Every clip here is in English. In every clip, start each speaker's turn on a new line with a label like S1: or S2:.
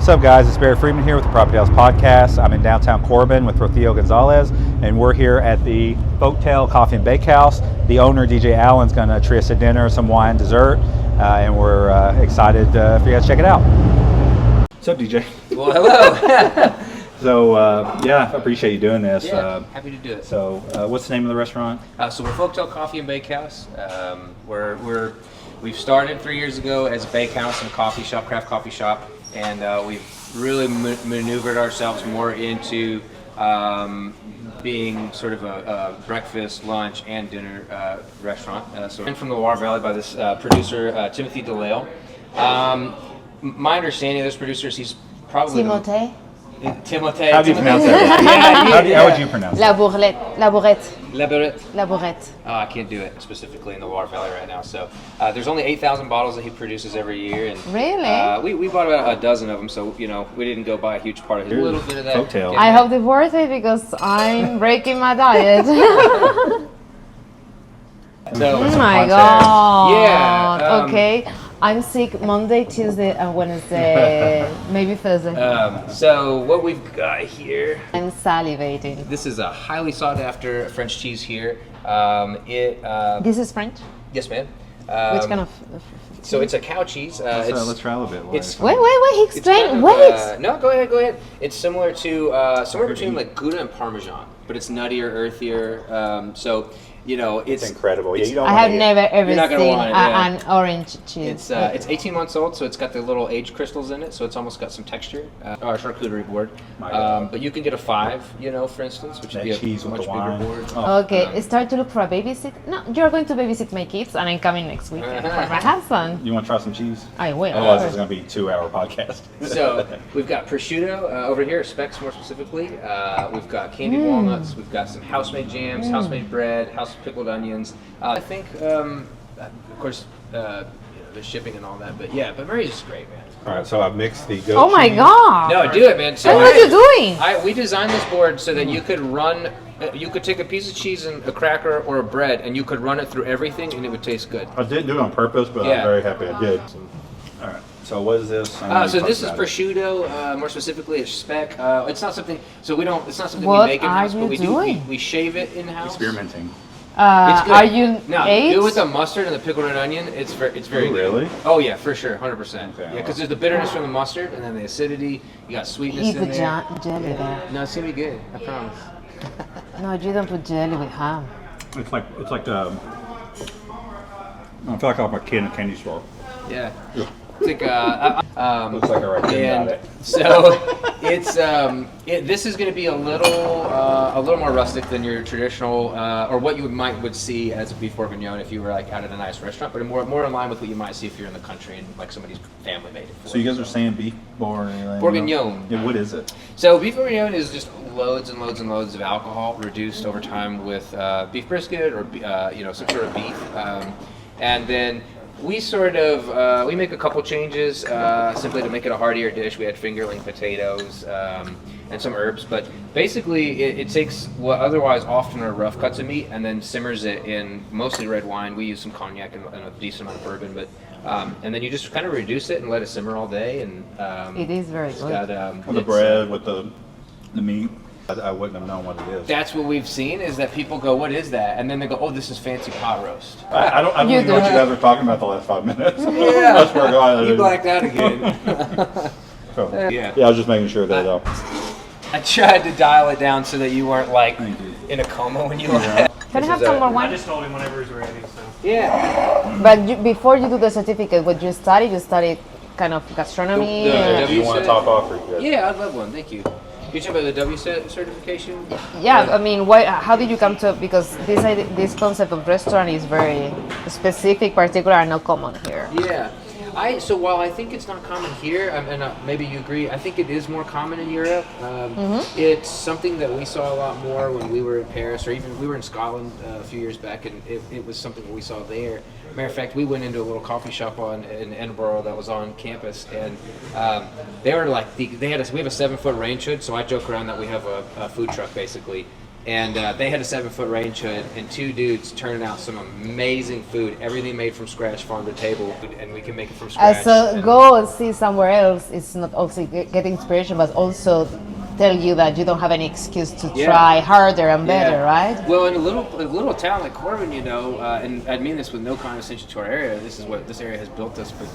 S1: What's up, guys? It's Freeman here with the PropertyTales podcast. I'm in downtown Corbin with Rocio Gonzalez, and we're here at the Folktale Coffee and Bakehouse. The owner, DJ Allen's going to treat us to dinner, some wine, dessert, and we're excited for you guys to check it out. What's up, DJ?
S2: Well, hello.
S1: So, I appreciate you doing this.
S2: Yeah, happy to do it.
S1: So, what's the name of the restaurant?
S2: So we're Folktale Coffee and Bakehouse. We've started 3 years ago as a bakehouse and coffee shop, craft coffee shop, and we've really maneuvered ourselves more into being sort of a breakfast, lunch, and dinner restaurant. So I'm from the Loire Valley by this producer, Timothy DeLale. My understanding of this producer is he's probably
S3: Timothée.
S2: Timothy.
S1: How do you pronounce that? How would you pronounce it?
S3: Labourette.
S2: Oh, I can't do it specifically in the Loire Valley right now. So there's only 8,000 bottles that he produces every year, and
S3: really,
S2: we bought about a dozen of them. So we didn't go buy a huge part of it. A little bit of that.
S1: Folktale.
S3: I hope it's worth it because I'm breaking my diet.
S2: So,
S3: oh my god!
S2: Yeah.
S3: Okay. I'm sick Monday, Tuesday, and Wednesday, maybe Thursday.
S2: So what we've got here,
S3: I'm salivating.
S2: this is a highly sought after French cheese here.
S3: This is French?
S2: Yes, ma'am.
S3: Which kind of?
S2: So it's a cow cheese.
S1: Let's try a little bit.
S3: Wait, explain.
S2: Kind of,
S3: wait.
S2: No, go ahead. It's similar to somewhere between like Gouda and Parmesan, but it's nuttier, earthier. It's
S1: incredible.
S3: I have never ever seen
S2: it,
S3: an orange cheese.
S2: It's 18 months old, so it's got the little age crystals in it, so it's almost got some texture. Our charcuterie board. But you can get a 5, for instance, which would be a much bigger board.
S3: Okay, start to look for a babysit. No, you're going to babysit my kids, and I'm coming next week for my husband.
S1: You want to try some cheese?
S3: I will.
S1: Otherwise, it's going to be a 2-hour podcast.
S2: So we've got prosciutto over here, specs more specifically. We've got candied walnuts. We've got some house-made jams, house-made bread, house pickled onions. I think, of course, the shipping and all that. But Murray's is great, man.
S1: All right, so I've mixed the goat
S3: Oh my
S1: cheese.
S3: god!
S2: No, do it, man. So
S3: What are you doing?
S2: we designed this board so that you could run. You could take a piece of cheese and a cracker or a bread, and you could run it through everything, and it would taste good.
S1: I didn't do it on purpose, but I'm very happy I did. All right. So what is this?
S2: So this is prosciutto, more specifically a speck. It's not something. So we don't. It's not something
S3: What
S2: we make in house,
S3: are
S2: but
S3: you doing?
S2: we shave it in house.
S1: Experimenting.
S2: It's good.
S3: Are you
S2: No,
S3: eight?
S2: do it with the mustard and the pickled red onion. It's very good.
S1: Really?
S2: Oh yeah, for sure, 100%.
S1: Okay,
S2: Yeah, because there's the bitterness from the mustard, and then the acidity. You got sweetness
S3: He
S2: in
S3: put
S2: there.
S3: jelly there.
S2: No, it's gonna be good. I promise.
S3: No, you don't put jelly with ham.
S1: It's like I feel like I'm a kid in a candy store.
S2: Yeah. It's like
S1: Looks like I right there got it.
S2: So it's this is going to be a little more rustic than your traditional or what you would see as a beef bourguignon if you were like out at a nice restaurant, but more in line with what you might see if you're in the country and like somebody's family made it.
S1: So you guys are saying beef bourguignon?
S2: Bourguignon.
S1: Yeah, what is it?
S2: So beef bourguignon is just loads and loads and loads of alcohol reduced over time with beef brisket or some sort of beef, and then we we make a couple changes simply to make it a heartier dish. We add fingerling potatoes and some herbs, but basically it takes what otherwise often are rough cuts of meat and then simmers it in mostly red wine. We use some cognac and a decent amount of bourbon, but and then you just kind of reduce it and let it simmer all day. And
S3: It is very good.
S1: With the bread, with the meat. I wouldn't have known what it is.
S2: That's what we've seen is that people go, "What is that?" And then they go, "Oh, this is fancy pot roast."
S1: I don't even know what you guys were talking about the last 5 minutes.
S2: Yeah,
S1: I swear to God,
S2: you blacked out again.
S1: Yeah, I was just making sure that.
S2: I tried to dial it down so that you weren't like in a coma when you were.
S3: Can I have some more wine?
S4: I just told him whenever he's ready. So.
S2: Yeah.
S3: But before you do the certificate, what you study kind of gastronomy?
S1: Do you want to top off? Or you good?
S2: Yeah, I'd love one. Thank you. You talking about the W certification?
S3: Yeah, I mean, how did you come to? Because this concept of restaurant is very specific, particular, and not common here.
S2: Yeah. So while I think it's not common here, and maybe you agree, I think it is more common in Europe. It's something that we saw a lot more when we were in Paris, or even we were in Scotland a few years back, and it was something that we saw there. Matter of fact, we went into a little coffee shop in Edinburgh that was on campus, and they were like, we have a 7-foot range hood, so I joke around that we have a food truck basically. And they had a 7-foot range hood, and 2 dudes turning out some amazing food. Everything made from scratch, farm to table, and we can make it from scratch.
S3: So go and see somewhere else. It's not also get inspiration, but also tell you that you don't have any excuse to try harder and better, right?
S2: Well, in a little town like Corbin, you know, and I mean this with no condescension to our area. This is what this area has built us, but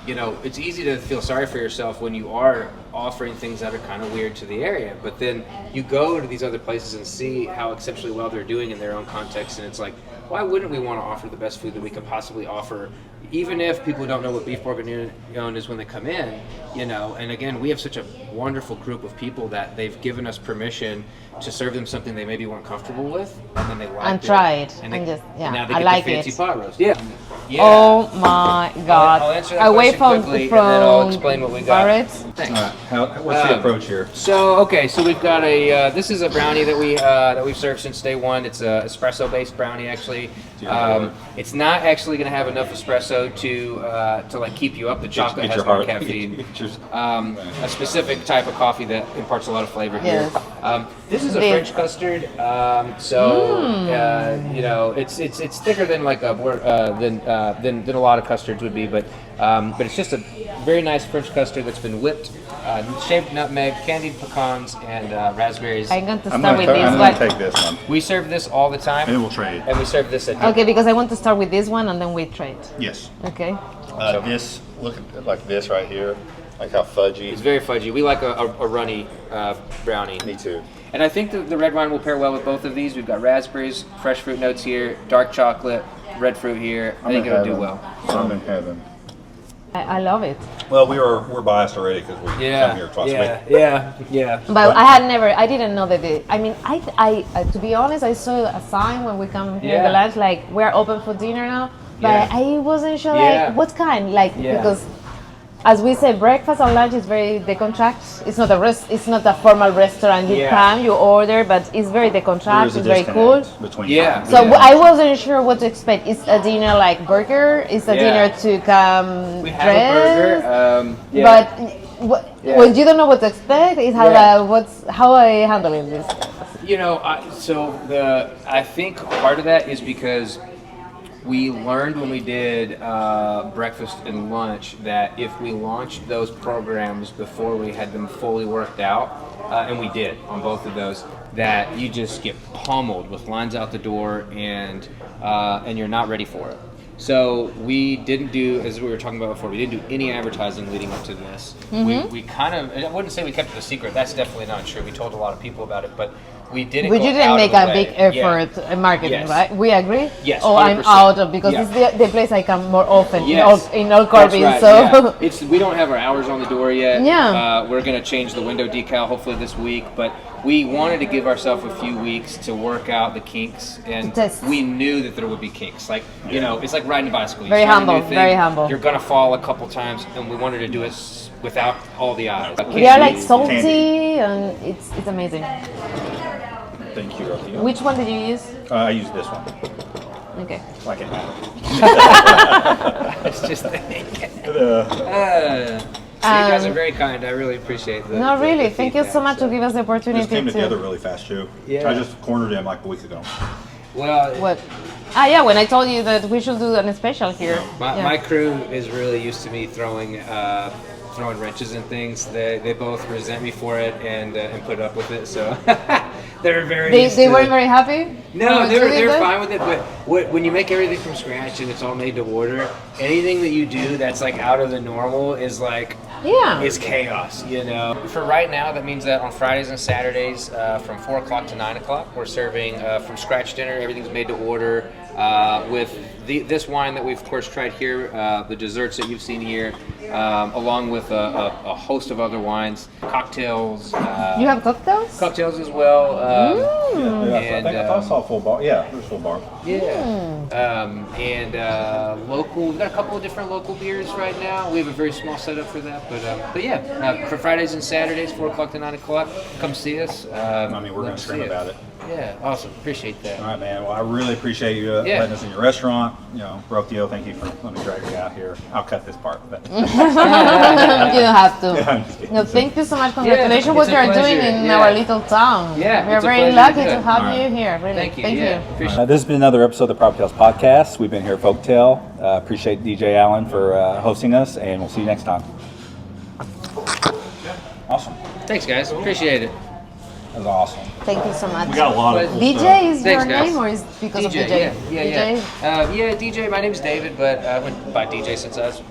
S2: you know, it's easy to feel sorry for yourself when you are offering things that are kind of weird to the area. But then you go to these other places and see how exceptionally well they're doing in their own context, and it's like, why wouldn't we want to offer the best food that we could possibly offer, even if people don't know what beef bourguignon is when they come in, you know? And again, we have such a wonderful group of people that they've given us permission to serve them something they maybe weren't comfortable with, and then they liked
S3: and try it,
S2: and
S3: now they
S2: get
S3: like
S2: the fancy
S3: it.
S2: pot roast. Yeah.
S3: Oh my God!
S2: I'll answer that
S3: Away
S2: question quickly, and then I'll explain what we got.
S3: Barrett's?
S2: Thanks.
S1: What's the approach here?
S2: So we've got a this is a brownie that we've served since day one. It's a espresso based brownie actually. It's not actually going to have enough espresso to like keep you up. The chocolate has more caffeine. A specific type of coffee that imparts a lot of flavor here. This is a French custard. You know, it's thicker than like than a lot of custards would be, but it's just a very nice French custard that's been whipped, shaved nutmeg, candied pecans, and raspberries.
S3: I'm going to start with this
S1: I'm
S3: one.
S1: going to take this one.
S2: We serve this all the time.
S1: And we'll trade.
S2: And we serve this at
S3: Okay, because I want to start with this one and then we trade.
S1: Yes.
S3: Okay.
S1: This, look at like this right here. Like how fudgy.
S2: It's very fudgy. We like a runny brownie.
S1: Me too.
S2: And I think the red wine will pair well with both of these. We've got raspberries, fresh fruit notes here, dark chocolate, red fruit here. I think it'll do well.
S1: I'm in heaven.
S3: I love it.
S1: Well, we're biased already because we come here twice a week.
S2: Yeah.
S3: But I didn't know that I mean, I to be honest, I saw a sign when we come here to lunch, like, we're open for dinner now. But I wasn't sure, like, what kind? Like, because as we say, breakfast or lunch is very decontract. It's not a formal restaurant. You come, you order, but it's very decontract. It's very cool. So I wasn't sure what to expect. Is a dinner like burger? Is a dinner to come
S2: we have a burger.
S3: But when you don't know what to expect, is how I handling this.
S2: You know, I think part of that is because we learned when we did breakfast and lunch that if we launched those programs before we had them fully worked out, and we did on both of those, that you just get pummeled with lines out the door and you're not ready for it. So we didn't do, as we were talking about before, we didn't do any advertising leading up to this. We kind of, I wouldn't say we kept it a secret. That's definitely not true. We told a lot of people about it, but we didn't.
S3: We didn't make a big effort in marketing, right? We agree.
S2: Yes.
S3: Oh,
S2: 100%.
S3: I'm out of because it's the place I come more often in all Corbin.
S2: Right,
S3: so
S2: we don't have our hours on the door yet.
S3: Yeah.
S2: We're gonna change the window decal hopefully this week, but we wanted to give ourselves a few weeks to work out the kinks, and we knew that there would be kinks. Like you know, it's like riding a bicycle.
S3: Very humble.
S2: You're gonna fall a couple times, and we wanted to do it without all the eyes.
S3: They are like salty, and it's amazing.
S1: Thank you, Rocio.
S3: Which one did you use?
S1: I use this one.
S3: Okay.
S1: Like it.
S2: It's just you guys are very kind. I really appreciate that.
S3: No, really. Thank you so much to give us the opportunity.
S1: This came together really fast too. I just cornered him like a week ago.
S2: Well,
S3: what? When I told you that we should do a special here.
S2: My crew is really used to me throwing wrenches and things. They both resent me for it and put up with it. So they're very.
S3: They weren't very happy.
S2: No, they're fine with it. But when you make everything from scratch and it's all made to order, anything that you do that's like out of the normal is like. It's chaos, you know. For right now, that means that on Fridays and Saturdays, from 4 o'clock to 9 o'clock, we're serving from scratch dinner. Everything's made to order with this wine that we've of course tried here, the desserts that you've seen here, along with a host of other wines, cocktails.
S3: You have cocktails?
S2: Cocktails as well.
S1: And I thought I saw a full bar. Yeah, there's a full bar.
S2: And local. We've got a couple of different local beers right now. We have a very small setup for that. But for Fridays and Saturdays, 4 o'clock to 9 o'clock, come see us.
S1: We're going to scream about it.
S2: Yeah, awesome. Appreciate that.
S1: All right, man. Well, I really appreciate you letting us in your restaurant. You know, Rocio, thank you for letting me drag you out here. I'll cut this part. But.
S3: You don't have to.
S1: Yeah, I'm just kidding.
S3: No, thank you so much. Congratulations what
S2: it's a
S3: you're doing
S2: pleasure.
S3: in our little town.
S2: Yeah,
S3: we're
S2: it's a
S3: very
S2: pleasure
S3: lucky
S2: to do
S3: to
S2: it.
S3: have
S1: All
S3: you
S1: right.
S3: here. Really,
S2: Thank you. Appreciate
S1: This has been another episode of the PropertyTales podcast. We've been here at Folktale. Appreciate DJ Allen for hosting us, and we'll see you next time. Awesome.
S2: Thanks, guys. Appreciate it.
S1: That was awesome.
S3: Thank you so much.
S1: We got a lot of cool
S3: DJ
S1: stuff.
S3: is
S2: Thanks,
S3: your
S2: guys.
S3: name, or is because of DJ?
S2: Yeah.
S3: DJ?
S2: DJ. My name's David, but I went by DJ since I was